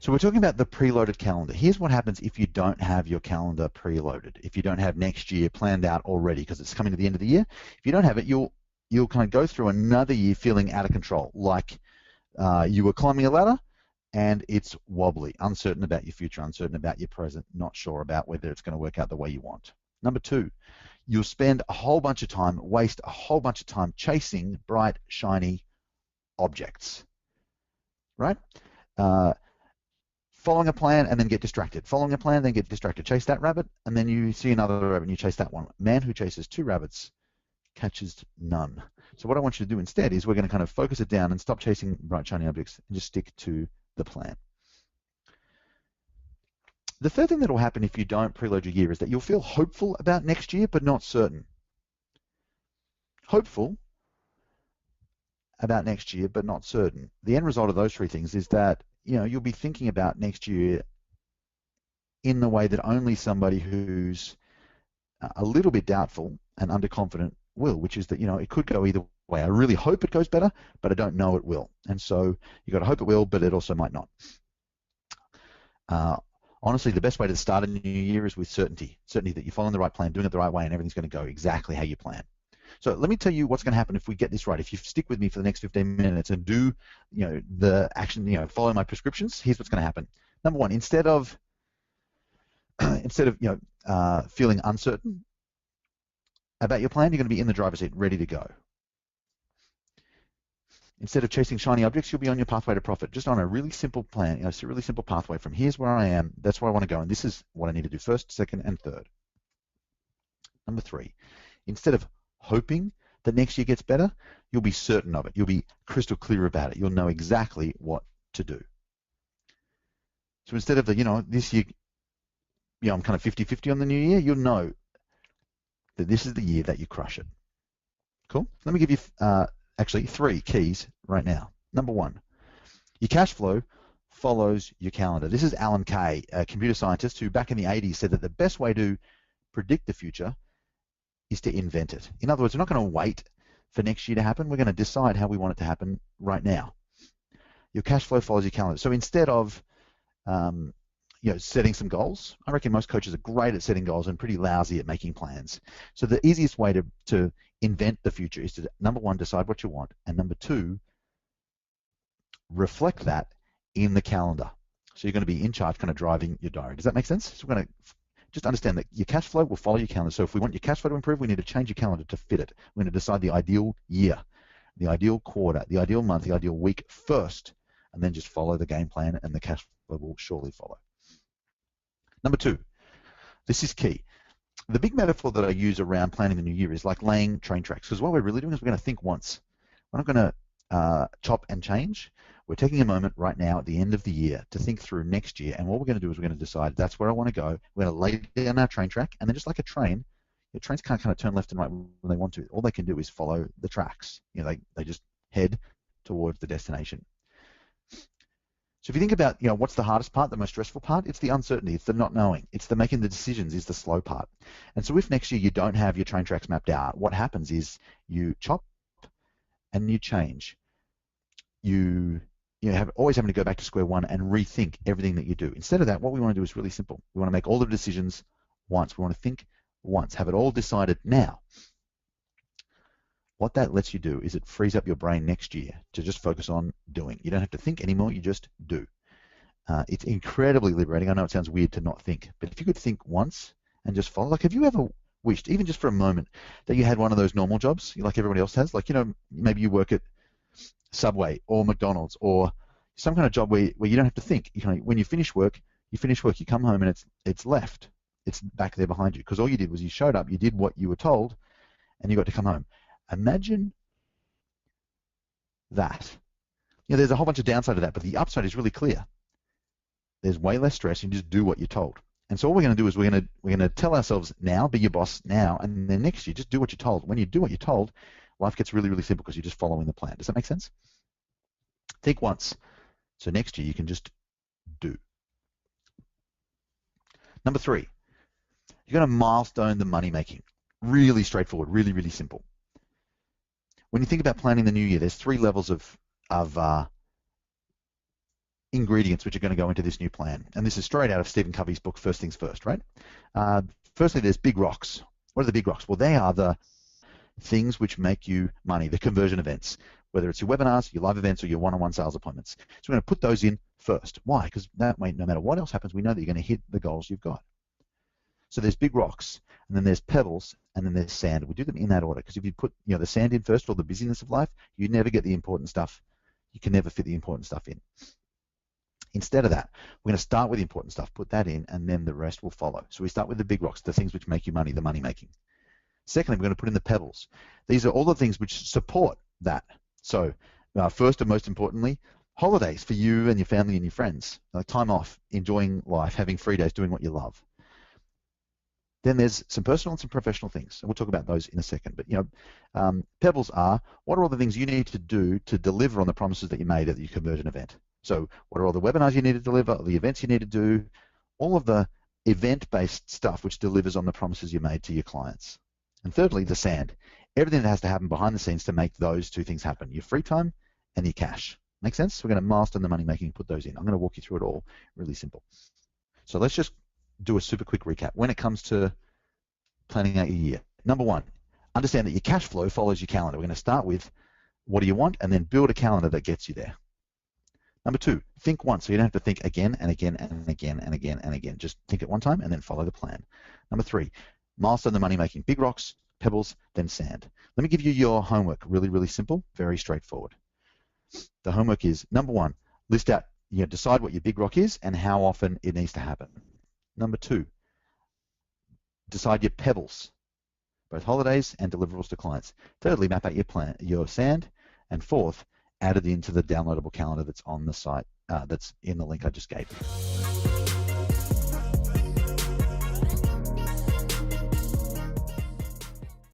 So we're talking about the preloaded calendar. Here's what happens if you don't have your calendar preloaded. If you don't have next year planned out already, because it's coming to the end of the year. If you don't have it, you'll kind of go through another year feeling out of control, like you were climbing a ladder and it's wobbly, uncertain about your future, uncertain about your present, not sure about whether it's going to work out the way you want. Number two, you'll spend a whole bunch of time, waste a whole bunch of time chasing bright, shiny objects, right? Following a plan and then get distracted. Following a plan, then get distracted. Chase that rabbit, and then you see another rabbit and you chase that one. Man who chases two rabbits catches none. So what I want you to do instead is we're going to kind of focus it down and stop chasing bright, shiny objects and just stick to the plan. The third thing that will happen if you don't preload your year is that you'll feel hopeful about next year, but not certain. Hopeful about next year, but not certain. The end result of those three things is that you'll be thinking about next year in the way that only somebody who's a little bit doubtful and underconfident will, which is that it could go either way. I really hope it goes better, but I don't know it will. And so you've got to hope it will, but it also might not. Honestly, the best way to start a new year is with certainty. Certainty that you're following the right plan, doing it the right way, and everything's going to go exactly how you plan. So let me tell you what's going to happen if we get this right. If you stick with me for the next 15 minutes and do, the action, follow my prescriptions, here's what's going to happen. Number one, instead of feeling uncertain about your plan, you're going to be in the driver's seat, ready to go. Instead of chasing shiny objects, you'll be on your pathway to profit, just on a really simple plan, it's a really simple pathway from here's where I am, that's where I want to go, and this is what I need to do first, second, and third. Number three, instead of hoping that next year gets better, you'll be certain of it. You'll be crystal clear about it. You'll know exactly what to do. So instead of this year, I'm kind of 50-50 on the new year, you'll know that this is the year that you crush it. Cool? Let me give you actually 3 keys right now. Number one, your cash flow follows your calendar. This is Alan Kay, a computer scientist who back in the 80s said that the best way to predict the future is to invent it. In other words, we're not going to wait for next year to happen. We're going to decide how we want it to happen right now. Your cash flow follows your calendar. So instead of setting some goals, I reckon most coaches are great at setting goals and pretty lousy at making plans. So the easiest way to invent the future is to, number one, decide what you want, and number two, reflect that in the calendar. So you're going to be in charge, kind of driving your diary. Does that make sense? So we're going to just understand that your cash flow will follow your calendar. So if we want your cash flow to improve, we need to change your calendar to fit it. We're going to decide the ideal year, the ideal quarter, the ideal month, the ideal week first, and then just follow the game plan, and the cash flow will surely follow. Number two, this is key. The big metaphor that I use around planning the new year is like laying train tracks, because what we're really doing is we're going to think once. We're not going to chop and change. We're taking a moment right now at the end of the year to think through next year, and what we're going to do is we're going to decide that's where I want to go. We're going to lay down our train track, and then just like a train, the trains can't kind of turn left and right when they want to. All they can do is follow the tracks. They just head towards the destination. So if you think about, what's the hardest part, the most stressful part, it's the uncertainty, it's the not knowing, it's the making the decisions is the slow part. And so if next year you don't have your train tracks mapped out, what happens is you chop and you change. You always having to go back to square one and rethink everything that you do. Instead of that, what we want to do is really simple. We want to make all the decisions once. We want to think once, have it all decided now. What that lets you do is it frees up your brain next year to just focus on doing. You don't have to think anymore, you just do. It's incredibly liberating. I know it sounds weird to not think, but if you could think once and just follow, like have you ever wished, even just for a moment, that you had one of those normal jobs like everybody else has? Like, maybe you work at Subway or McDonald's or some kind of job where you don't have to think. When you finish work, you come home and it's left. It's back there behind you because all you did was you showed up, you did what you were told, and you got to come home. Imagine that. There's a whole bunch of downside to that, but the upside is really clear. There's way less stress, and you just do what you're told. And so all we're going to do is we're going to tell ourselves now, be your boss now, and then next year just do what you're told. When you do what you're told, life gets really, really simple because you're just following the plan. Does that make sense? Think once. So next year you can just do. Number three, you're going to milestone the money making. Really straightforward, really, really simple. When you think about planning the new year, there's 3 levels of ingredients which are going to go into this new plan. And this is straight out of Stephen Covey's book, First Things First, right? Firstly, there's big rocks. What are the big rocks? Well, they are the things which make you money, the conversion events, whether it's your webinars, your live events, or your one-on-one sales appointments. So we're going to put those in first. Why? Because that way, no matter what else happens, we know that you're going to hit the goals you've got. So there's big rocks, and then there's pebbles, and then there's sand. We do them in that order, because if you put the sand in first, or the busyness of life, you never get the important stuff. You can never fit the important stuff in. Instead of that, we're going to start with the important stuff, put that in, and then the rest will follow. So we start with the big rocks, the things which make you money, the money making. Secondly, we're going to put in the pebbles. These are all the things which support that. So first and most importantly, holidays for you and your family and your friends, like time off, enjoying life, having free days, doing what you love. Then there's some personal and some professional things, and we'll talk about those in a second. But pebbles are, what are all the things you need to do to deliver on the promises that you made at your conversion event? So what are all the webinars you need to deliver, the events you need to do, all of the event-based stuff which delivers on the promises you made to your clients. And thirdly, the sand, everything that has to happen behind the scenes to make those two things happen, your free time and your cash. Make sense? We're going to master the money making and put those in. I'm going to walk you through it all, really simple. So let's just do a super quick recap. When it comes to planning out your year, number one, understand that your cash flow follows your calendar. We're going to start with what do you want, and then build a calendar that gets you there. Number two, think once, so you don't have to think again and again and again and again and again. Just think it one time and then follow the plan. Number three, milestone the money making, big rocks, pebbles, then sand. Let me give you your homework, really, really simple, very straightforward. The homework is, number one, list out, decide what your big rock is and how often it needs to happen. Number two, decide your pebbles, both holidays and deliverables to clients. Thirdly, map out your plan, your sand. And fourth, add it into the downloadable calendar that's on the site, that's in the link I just gave you.